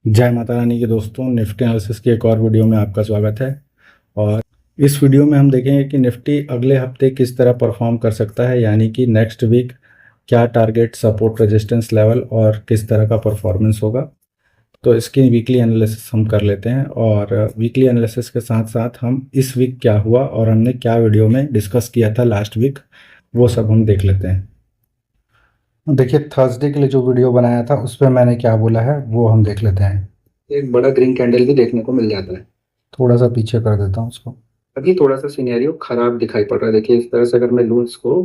जय माता रानी के दोस्तों, निफ्टी एनालिसिस की एक और वीडियो में आपका स्वागत है। और इस वीडियो में हम देखेंगे कि निफ्टी अगले हफ्ते किस तरह परफॉर्म कर सकता है, यानी कि नेक्स्ट वीक क्या टारगेट, सपोर्ट, रेजिस्टेंस लेवल और किस तरह का परफॉर्मेंस होगा। तो इसकी वीकली एनालिसिस हम कर लेते हैं, और वीकली एनालिसिस के साथ साथ हम इस वीक क्या हुआ और हमने क्या वीडियो में डिस्कस किया था लास्ट वीक, वो सब हम देख लेते हैं। देखिए, थर्सडे के लिए जो वीडियो बनाया था उस पर मैंने क्या बोला है वो हम देख लेते हैं। एक बड़ा ग्रीन कैंडल भी देखने को मिल जाता है। थोड़ा सा पीछे कर देता हूँ उसको। अभी थोड़ा सा सिनेरियो खराब दिखाई पड़ रहा है। देखिए, इस तरह से अगर मैं लूँ इसको,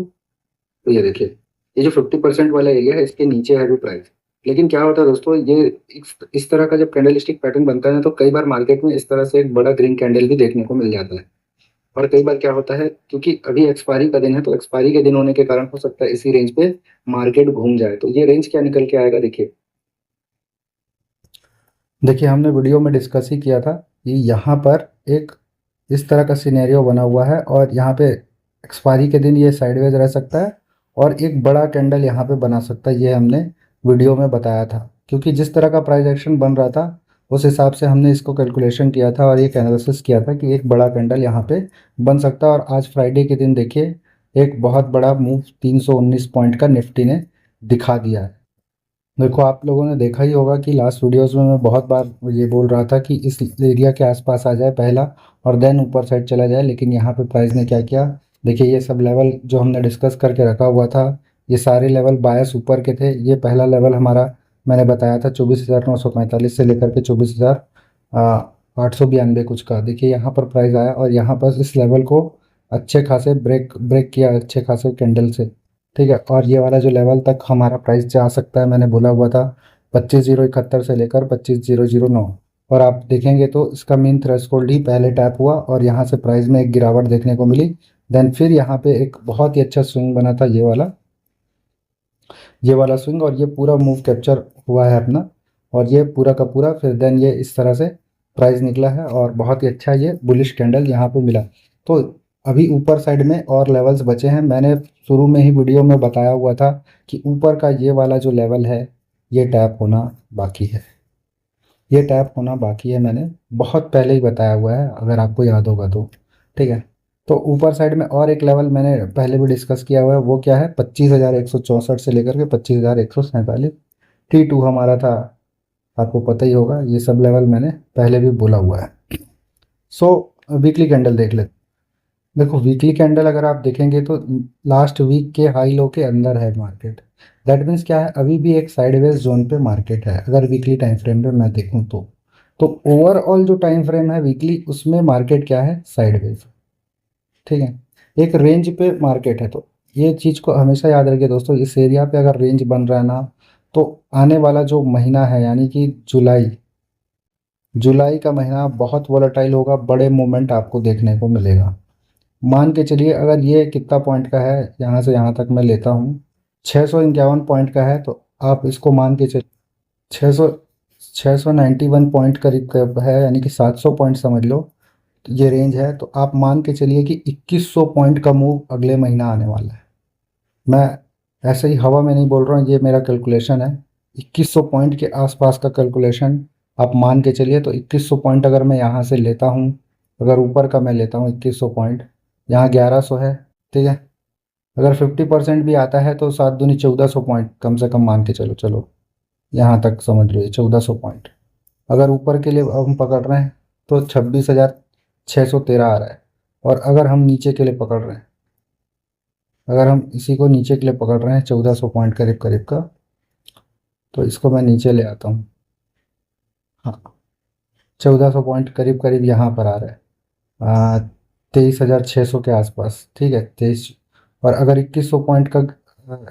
तो ये देखिए, ये जो 50% वाला एरिया है इसके नीचे है भी प्राइस। लेकिन क्या होता है दोस्तों, ये इस तरह का जब कैंडल स्टिक पैटर्न बनता है तो कई बार मार्केट में इस तरह से एक बड़ा ग्रीन कैंडल भी देखने को मिल जाता है। और कई बार क्या होता है, क्योंकि अभी एक्सपायरी का दिन है, तो एक्सपायरी के दिन होने के कारण हो सकता है इसी रेंज पे मार्केट घूम जाए। तो ये रेंज क्या निकल के आएगा, देखिए। देखिए, हमने वीडियो में डिस्कस ही किया था कि यहाँ पर एक इस तरह का सिनेरियो बना हुआ है और यहाँ पे एक्सपायरी के दिन ये साइडवेज रह सकता है और एक बड़ा कैंडल यहाँ पे बना सकता है। ये हमने वीडियो में बताया था, क्योंकि जिस तरह का प्राइस एक्शन बन रहा था उस हिसाब से हमने इसको कैलकुलेशन किया था और एक एनालिसिस किया था कि एक बड़ा कैंडल यहाँ पे बन सकता है। और आज फ्राइडे के दिन देखिए, एक बहुत बड़ा मूव 319 पॉइंट का निफ्टी ने दिखा दिया है। देखो, आप लोगों ने देखा ही होगा कि लास्ट वीडियोस में मैं बहुत बार ये बोल रहा था कि इस एरिया के आसपास आ जाए पहला, और देन ऊपर साइड चला जाए। लेकिन यहाँ पे प्राइस ने क्या किया, देखिए, ये सब लेवल जो हमने डिस्कस करके रखा हुआ था, ये सारे लेवल बायस ऊपर के थे। ये पहला लेवल हमारा मैंने बताया था 24,945 से लेकर के 24,892 कुछ का। देखिए, यहाँ पर प्राइस आया और यहाँ पर इस लेवल को अच्छे खासे ब्रेक ब्रेक किया, अच्छे खासे कैंडल से। ठीक है, और ये वाला जो लेवल तक हमारा प्राइस जा सकता है, मैंने बोला हुआ था 25,071 से लेकर 25,009। और आप देखेंगे तो इसका मेन थ्रेशोल्ड ही पहले टैप हुआ और यहाँ से प्राइस में एक गिरावट देखने को मिली। देन फिर यहाँ पे एक बहुत ही अच्छा स्विंग बना था, ये वाला स्विंग, और ये पूरा मूव कैप्चर हुआ है अपना। और ये पूरा का पूरा फिर देन ये इस तरह से प्राइस निकला है और बहुत ही अच्छा ये बुलिश कैंडल यहाँ पे मिला। तो अभी ऊपर साइड में और लेवल्स बचे हैं। मैंने शुरू में ही वीडियो में बताया हुआ था कि ऊपर का ये वाला जो लेवल है, ये टैप होना बाकी है। ये टैप होना बाकी है, मैंने बहुत पहले ही बताया हुआ है, अगर आपको याद होगा तो। ठीक है, तो ऊपर साइड में और एक लेवल मैंने पहले भी डिस्कस किया हुआ है। वो क्या है, 25,164 से लेकर के 25,147। T2 हमारा था, आपको पता ही होगा। ये सब लेवल मैंने पहले भी बोला हुआ है। सो वीकली कैंडल देख लेते। देखो, वीकली कैंडल अगर आप देखेंगे तो लास्ट वीक के हाई लो के अंदर है मार्केट। दैट मीन्स क्या है, अभी भी एक साइडवेज जोन पे मार्केट है अगर वीकली टाइम फ्रेम पे मैं देखूं तो ओवरऑल जो टाइम फ्रेम है वीकली, उसमें मार्केट क्या है, साइडवेज। ठीक है, एक रेंज पे मार्केट है। तो ये चीज़ को हमेशा याद रखिए दोस्तों, इस एरिया पे अगर रेंज बन रहा है ना, तो आने वाला जो महीना है यानी कि जुलाई जुलाई का महीना बहुत वोलेटाइल होगा, बड़े मूवमेंट आपको देखने को मिलेगा। मान के चलिए, अगर ये कितना पॉइंट का है, यहाँ से यहाँ तक मैं लेता हूँ 651 पॉइंट का है, तो आप इसको मान के चलिए 600 691 पॉइंट करीब का है, यानी कि 700 पॉइंट समझ लो। तो ये रेंज है, तो आप मान के चलिए कि 2100 पॉइंट का मूव अगले महीना आने वाला है। मैं ऐसे ही हवा में नहीं बोल रहा हूँ, ये मेरा कैलकुलेशन है। 2100 पॉइंट के आसपास का कैलकुलेशन आप मान के चलिए। तो 2100 पॉइंट अगर मैं यहाँ से लेता हूँ, अगर ऊपर का मैं लेता हूँ 2100 पॉइंट, यहाँ 1100 है। ठीक है, अगर 50% भी आता है तो 7 दूनी 1400 पॉइंट कम से कम मान के चलो। चलो, यहाँ तक समझ लो, 1400 पॉइंट अगर ऊपर के लिए हम पकड़ रहे हैं तो 26,613 आ रहा है। और अगर हम नीचे के लिए पकड़ रहे हैं, अगर हम इसी को नीचे के लिए पकड़ रहे हैं 1400 पॉइंट करीब करीब का, तो इसको मैं नीचे ले आता हूँ। हाँ, 1400 पॉइंट करीब करीब यहाँ पर आ रहा है, 23,600 के आसपास। ठीक है, 23। और अगर 2100 पॉइंट का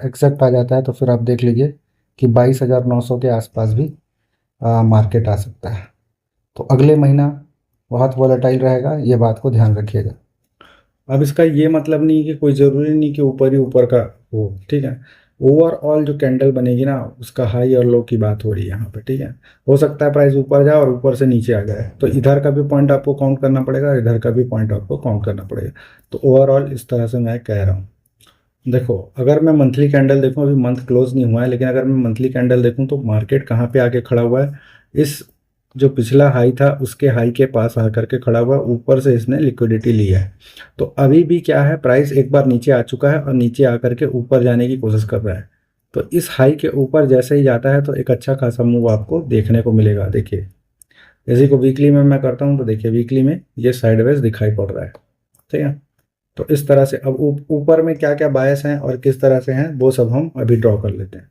एग्जैक्ट आ जाता है तो फिर आप देख लीजिए कि 22,900 के आसपास भी मार्केट आ सकता है। तो अगले महीना बहुत वॉलेटाइल रहेगा, ये बात को ध्यान रखिएगा। अब इसका ये मतलब नहीं कि कोई ज़रूरी नहीं कि ऊपर ही ऊपर का हो। ठीक है, ओवरऑल जो कैंडल बनेगी ना, उसका हाई और लो की बात हो रही है यहाँ पे। ठीक है, हो सकता है प्राइस ऊपर जाए और ऊपर से नीचे आ जाए, तो इधर का भी पॉइंट आपको काउंट करना पड़ेगा और इधर का भी पॉइंट आपको काउंट करना पड़ेगा। तो ओवरऑल इस तरह से मैं कह रहा हूँ। देखो, अगर मैं मंथली कैंडल देखूँ, अभी मंथ क्लोज नहीं हुआ है, लेकिन अगर मैं मंथली कैंडल देखूँ तो मार्केट कहाँ पे आके खड़ा हुआ है, इस जो पिछला हाई था उसके हाई के पास आकर के खड़ा हुआ, ऊपर से इसने लिक्विडिटी ली है। तो अभी भी क्या है, प्राइस एक बार नीचे आ चुका है और नीचे आकर के ऊपर जाने की कोशिश कर रहा है। तो इस हाई के ऊपर जैसे ही जाता है तो एक अच्छा खासा मूव आपको देखने को मिलेगा। देखिए इसी को वीकली में मैं करता हूँ तो देखिए वीकली में ये साइडवेज दिखाई पड़ रहा है। ठीक है, तो इस तरह से अब ऊपर में क्या क्या बायस हैं और किस तरह से हैं वो सब हम अभी ड्रॉ कर लेते हैं।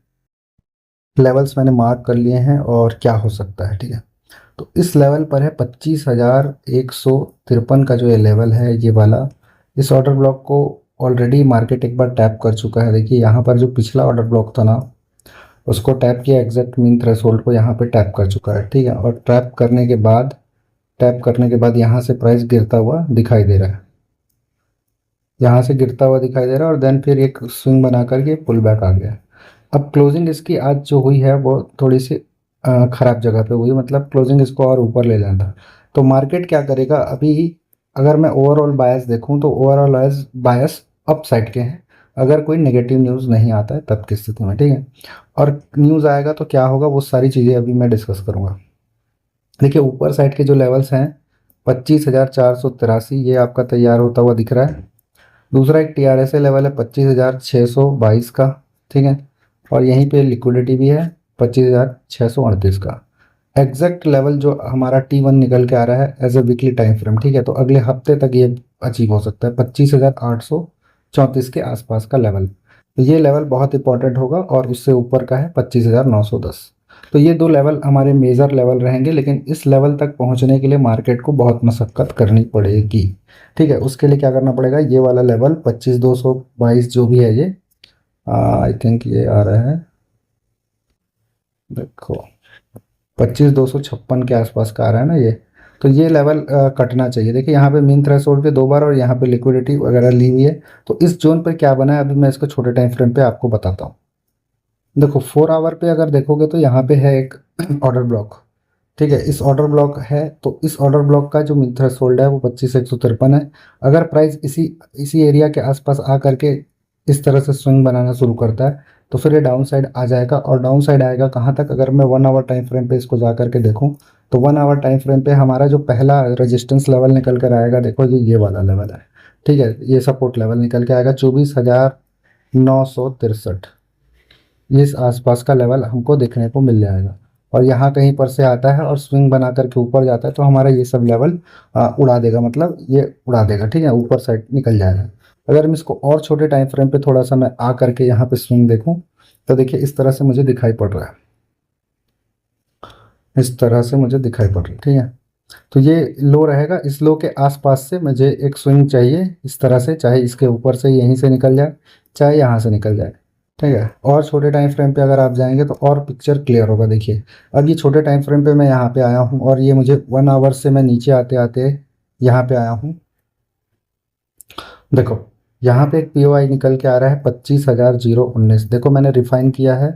लेवल्स मैंने मार्क कर लिए हैं और क्या हो सकता है। ठीक है, तो इस लेवल पर है 25,153 का जो ये लेवल है ये वाला। इस ऑर्डर ब्लॉक को ऑलरेडी मार्केट एक बार टैप कर चुका है। देखिए यहाँ पर जो पिछला ऑर्डर ब्लॉक था ना उसको टैप किया, एग्जैक्ट मीन थ्रेशोल्ड को यहाँ पे टैप कर चुका है। ठीक है, और टैप करने के बाद यहाँ से प्राइस गिरता हुआ दिखाई दे रहा है, यहाँ से गिरता हुआ दिखाई दे रहा है और देन फिर एक स्विंग बना करके पुल बैक आ गया। अब क्लोजिंग इसकी आज जो हुई है वो थोड़ी सी ख़राब जगह पे हुई, मतलब क्लोजिंग इसको और ऊपर ले जाना था। तो मार्केट क्या करेगा अभी, अगर मैं ओवरऑल बायस देखूं तो ओवरऑल बायस अप साइड के हैं, अगर कोई नेगेटिव न्यूज़ नहीं आता है तब की स्थिति में। ठीक है, और न्यूज़ आएगा तो क्या होगा वो सारी चीज़ें अभी मैं डिस्कस करूँगा। देखिए ऊपर साइड के जो लेवल्स हैं 25,483 ये आपका तैयार होता हुआ दिख रहा है। दूसरा एक TRSA लेवल है 25,622 का। ठीक है, और यहीं पे लिक्विडिटी भी है 25,638 का। एग्जैक्ट लेवल जो हमारा T1 निकल के आ रहा है as a weekly time frame. ठीक है, तो अगले हफ्ते तक ये अचीव हो सकता है 25,834 के आसपास का लेवल। तो ये लेवल बहुत इंपॉर्टेंट होगा और उससे ऊपर का है 25,910। तो ये दो लेवल हमारे मेजर लेवल रहेंगे, लेकिन इस लेवल तक पहुंचने के लिए मार्केट को बहुत मशक्कत करनी पड़ेगी। ठीक है, उसके लिए क्या करना पड़ेगा, ये वाला लेवल 25,222 जो भी है ये आई थिंक ये आ रहा है, देखो 25,256 के आसपास का आ रहा है ना ये। तो ये लेवल कटना चाहिए। देखिए यहाँ पे मीन थ्रेशोल्ड पे 2 बार और यहाँ पे लिक्विडिटी वगैरह ली हुई है। तो इस जोन पर क्या बना है अभी मैं इसको छोटे टाइम फ्रेम पे आपको बताता हूँ। देखो 4 आवर पे अगर देखोगे तो यहाँ पे है एक ऑर्डर ब्लॉक। ठीक है, इस ऑर्डर ब्लॉक है, तो इस ऑर्डर ब्लॉक का जो मिड थ्रेशोल्ड है वो 25,153 है। अगर प्राइस इसी इसी एरिया के आसपास आ करके इस तरह से स्विंग बनाना शुरू करता है तो फिर ये डाउन साइड आ जाएगा। और डाउन साइड आएगा कहाँ तक, अगर मैं 1 आवर टाइम फ्रेम पे इसको जा करके देखूँ तो 1 आवर टाइम फ्रेम पे हमारा जो पहला रेजिस्टेंस लेवल निकल कर आएगा, देखो ये वाला लेवल है। ठीक है, ये सपोर्ट लेवल निकल के आएगा 24,963, इस आसपास का लेवल हमको देखने को मिल जाएगा। और यहाँ कहीं पर से आता है और स्विंग बना करके ऊपर जाता है तो हमारा ये सब लेवल उड़ा देगा, मतलब ये उड़ा देगा। ठीक है, ऊपर साइड निकल जाएगा। अगर हम इसको और छोटे टाइम फ्रेम पे थोड़ा सा मैं आ करके यहाँ पे स्विंग देखूँ तो देखिए इस तरह से मुझे दिखाई पड़ रहा है, इस तरह से मुझे दिखाई पड़ रहा है। ठीक है, तो ये लो रहेगा, इस लो के आसपास से मुझे एक स्विंग चाहिए इस तरह से, चाहे इसके ऊपर से यहीं से निकल जाए चाहे यहाँ से निकल जाए। ठीक है, और छोटे टाइम फ्रेम पे अगर आप जाएंगे तो और पिक्चर क्लियर होगा। देखिए अब ये छोटे टाइम फ्रेम पे मैं यहाँ पे आया हूँ और ये मुझे 1 आवर से मैं नीचे आते आते यहाँ पे आया हूँ। देखो यहाँ पे एक POI निकल के आ रहा है 25,019। देखो मैंने रिफाइन किया है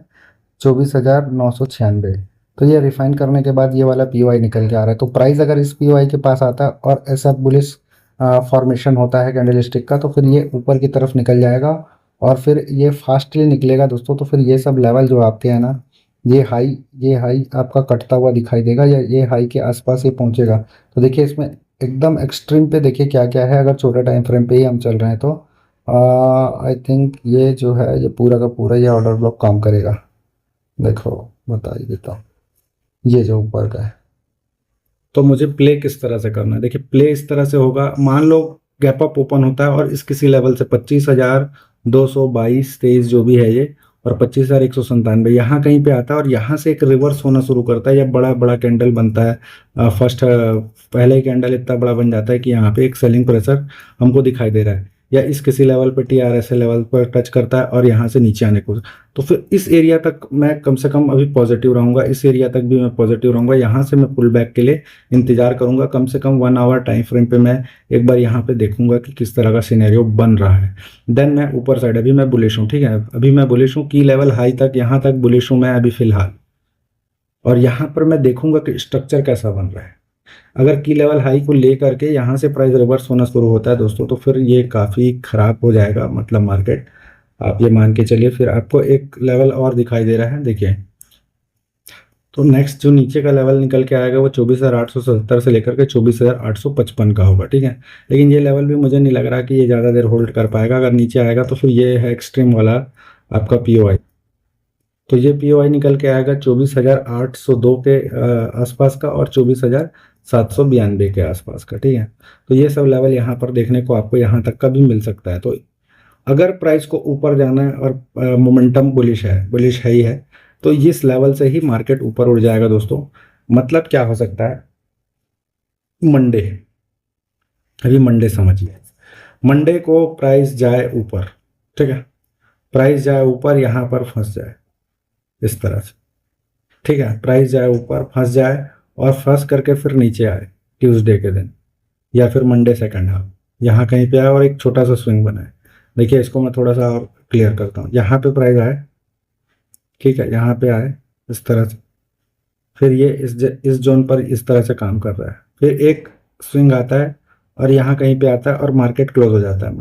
24,996। तो ये रिफाइन करने के बाद ये वाला POI निकल के आ रहा है। तो प्राइस अगर इस POI के पास आता है और ऐसा बुलिश फॉर्मेशन होता है कैंडलस्टिक का तो फिर ये ऊपर की तरफ निकल जाएगा और फिर ये फास्टली निकलेगा दोस्तों। तो फिर ये सब लेवल जो आपके हैं ना, ये हाई आपका कटता हुआ दिखाई देगा या ये हाई के आसपास ये पहुंचेगा। तो देखिए इसमें एकदम एक्सट्रीम पे देखिए क्या क्या है, अगर छोटे टाइम फ्रेम पे ही हम चल रहे हैं तो आई थिंक ये जो है ये पूरा का पूरा ये ऑर्डर ब्लॉक काम करेगा। देखो बता ही देता हूँ, ये जो ऊपर का है। तो मुझे प्ले किस तरह से करना है, देखिए प्ले इस तरह से होगा। मान लो गैप अप ओपन होता है और इस किसी लेवल से 25,222-23 जो भी है ये और 25,197 यहाँ कहीं पे आता है और यहाँ से एक रिवर्स होना शुरू करता है या बड़ा बड़ा कैंडल बनता है। फर्स्ट पहले ही कैंडल इतना बड़ा बन जाता है कि यहाँ पे एक सेलिंग प्रेशर हमको दिखाई दे रहा है या इस किसी लेवल पे TRSA लेवल पर टच करता है और यहाँ से नीचे आने को। तो फिर इस एरिया तक मैं कम से कम अभी पॉजिटिव रहूँगा, इस एरिया तक भी मैं पॉजिटिव रहूँगा। यहाँ से मैं पुल बैक के लिए इंतजार करूँगा, कम से कम 1 आवर टाइम फ्रेम पे मैं एक बार यहाँ पे देखूंगा कि किस तरह का सिनेरियो बन रहा है। देन मैं ऊपर साइड, अभी मैं बुलिश हूँ। ठीक है, अभी मैं बुलिश हूँ, की लेवल हाई तक यहाँ तक बुलिश हूँ मैं अभी फिलहाल। और यहाँ पर मैं देखूंगा कि स्ट्रक्चर कैसा बन रहा है। अगर की लेवल हाई को ले करके यहाँ से प्राइस रिवर्स होना शुरू होता है दोस्तों तो फिर ये काफ़ी ख़राब हो जाएगा, मतलब मार्केट आप ये मान के चलिए। फिर आपको एक लेवल और दिखाई दे रहा है, देखिए तो नेक्स्ट जो नीचे का लेवल निकल के आएगा वो 24,877 से लेकर के 24,855 का होगा, ठीक है। लेकिन ये लेवल भी मुझे नहीं लग रहा कि ये ज़्यादा देर होल्ड कर पाएगा। अगर नीचे आएगा तो फिर ये है एक्सट्रीम वाला आपका पीओआई। तो ये पीओआई निकल के आएगा 24,802 के आसपास का और 24,792 के आसपास का, ठीक है। तो ये सब लेवल यहाँ पर देखने को आपको यहाँ तक का भी मिल सकता है। तो अगर प्राइस को ऊपर जाना है और मोमेंटम बुलिश है ही है, तो इस लेवल से ही मार्केट ऊपर उड़ जाएगा दोस्तों। मतलब क्या हो सकता है, मंडे, अभी मंडे समझिए, मंडे को प्राइस जाए ऊपर, ठीक है, प्राइस जाए ऊपर, यहाँ पर फंस जाए इस तरह से, ठीक है, प्राइस जाए ऊपर फंस जाए और फंस करके फिर नीचे आए ट्यूसडे के दिन या फिर मंडे सेकंड हाफ, यहाँ कहीं पे आए और एक छोटा सा स्विंग बनाए। देखिए इसको मैं थोड़ा सा और क्लियर करता हूँ। यहाँ पे प्राइस आए, ठीक है, यहाँ पे आए इस तरह से, फिर ये इस जोन पर इस तरह से काम कर रहा है, फिर एक स्विंग आता है और यहाँ कहीं पे आता है और मार्केट क्लोज हो जाता है।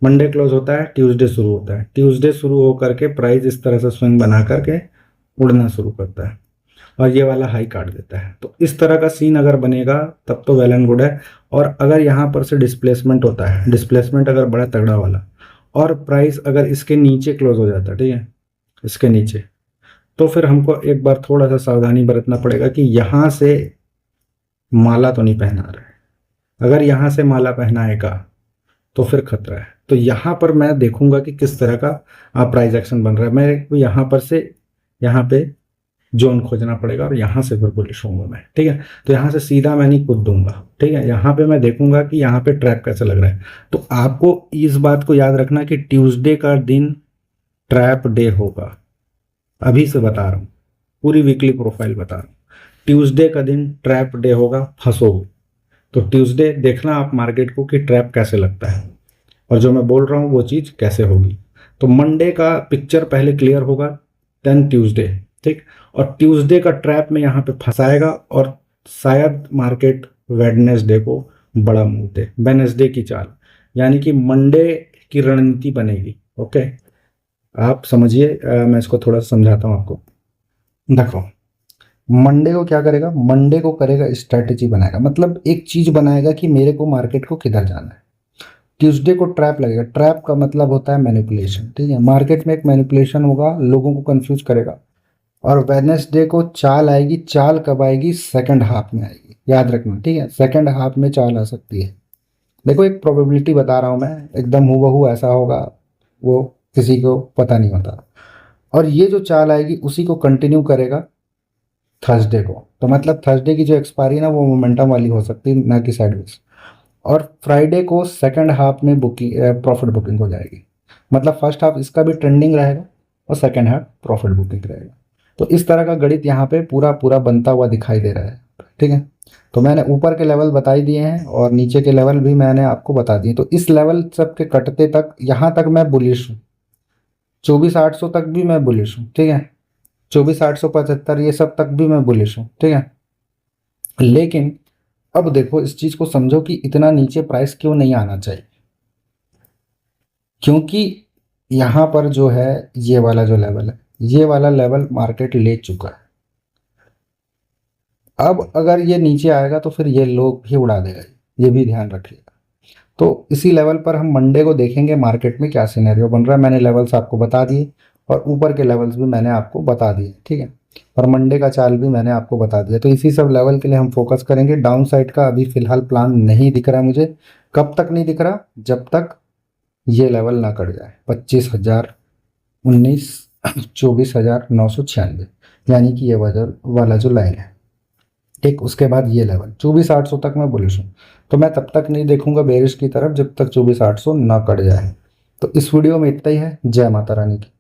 मंडे क्लोज होता है, ट्यूसडे शुरू होता है, ट्यूसडे शुरू हो करके प्राइस इस तरह से स्विंग बना करके उड़ना शुरू करता है और ये वाला हाई काट देता है। तो इस तरह का सीन अगर बनेगा तब तो वेल एंड गुड है। और अगर यहाँ पर से डिस्प्लेसमेंट होता है, डिस्प्लेसमेंट अगर बड़ा तगड़ा वाला, और प्राइस अगर इसके नीचे क्लोज हो जाता है, ठीक है, इसके नीचे, तो फिर हमको एक बार थोड़ा सा सावधानी बरतना पड़ेगा कि यहाँ से माला तो नहीं पहना रहा है। अगर यहाँ से माला पहनाएगा तो फिर खतरा है। तो यहाँ पर मैं देखूंगा कि किस तरह का प्राइस एक्शन बन रहा है। मेरे को यहाँ पर से यहाँ पे जोन खोजना पड़ेगा और यहाँ से फिर बुलिश होऊंगा मैं, ठीक है। तो यहाँ से सीधा मैं नहीं कूद दूंगा, ठीक है, यहाँ पे मैं देखूंगा कि यहाँ पे ट्रैप कैसे लग रहा है। तो आपको इस बात को याद रखना कि ट्यूसडे का दिन ट्रैप डे होगा। अभी से बता रहा हूँ, पूरी वीकली प्रोफाइल बता रहा हूँ, ट्यूसडे का दिन ट्रैप डे होगा, फंसोगे। तो ट्यूसडे देखना आप मार्केट को कि ट्रैप कैसे लगता है और जो मैं बोल रहा हूँ वो चीज़ कैसे होगी। तो मंडे का पिक्चर पहले क्लियर होगा, देन ट्यूसडे, ठीक। और ट्यूसडे का ट्रैप में यहाँ पे फंसाएगा और शायद मार्केट वेडनेसडे को बड़ा मूव दे, वेडनेसडे की चाल, यानी कि मंडे की रणनीति बनेगी। ओके, आप समझिए, मैं इसको थोड़ा सा समझाता हूँ आपको। देखो, मंडे को क्या करेगा, मंडे को करेगा स्ट्रैटेजी बनाएगा, मतलब एक चीज बनाएगा कि मेरे को मार्केट को किधर जाना है। ट्यूसडे को ट्रैप लगेगा, ट्रैप का मतलब होता है मैनिपुलेशन, ठीक है, मार्केट में एक मैनिपुलेशन होगा, लोगों को कंफ्यूज करेगा। और वेडनेसडे को चाल आएगी, चाल कब आएगी, सेकंड हाफ में आएगी, याद रखना, ठीक है, सेकंड हाफ में चाल आ सकती है। देखो एक प्रोबेबिलिटी बता रहा हूँ मैं, एकदम हूबहू ऐसा होगा वो किसी को पता नहीं होता। और ये जो चाल आएगी उसी को कंटिन्यू करेगा थर्सडे को। तो मतलब थर्सडे की जो एक्सपायरी ना वो मोमेंटम वाली हो सकती है, ना कि साइडवेज। और फ्राइडे को सेकंड हाफ में बुकिंग, प्रॉफिट बुकिंग हो जाएगी। मतलब फर्स्ट हाफ इसका भी ट्रेंडिंग रहेगा और सेकंड हाफ प्रॉफिट बुकिंग रहेगा। तो इस तरह का गणित यहाँ पे पूरा पूरा बनता हुआ दिखाई दे रहा है, ठीक है। तो मैंने ऊपर के लेवल बता ही दिए हैं और नीचे के लेवल भी मैंने आपको बता दिए। तो इस लेवल सब के कटते तक यहाँ तक मैं बुलिश हूँ, 24,800 तक भी मैं बुलिश हूँ, ठीक है, 24,875 ये सब तक भी मैं बुलिश हूँ, ठीक है। लेकिन अब देखो इस चीज को समझो कि इतना नीचे प्राइस क्यों नहीं आना चाहिए, क्योंकि यहाँ पर जो है ये वाला जो लेवल है, ये वाला लेवल मार्केट ले चुका है। अब अगर ये नीचे आएगा तो फिर ये लोग भी उड़ा देगा, ये भी ध्यान रखिएगा। तो इसी लेवल पर हम मंडे को देखेंगे मार्केट में क्या सिनेरियो बन रहा है। मैंने लेवल्स आपको बता दिए और ऊपर के लेवल्स भी मैंने आपको बता दिए, ठीक है, और मंडे का चाल भी मैंने आपको बता दिया। तो इसी सब लेवल के लिए हम फोकस करेंगे। डाउन साइड का अभी फिलहाल प्लान नहीं दिख रहा मुझे। कब तक नहीं दिख रहा, जब तक ये लेवल ना कट जाए 25,019, 24,996, यानी कि ये वाला जो लाइन है, ठीक, उसके बाद ये लेवल 24,800 तक मैं बुलिश हूँ। तो मैं तब तक नहीं देखूंगा बेरिश की तरफ जब तक 24,800 ना कट जाए। तो इस वीडियो में इतना ही है। जय माता रानी की।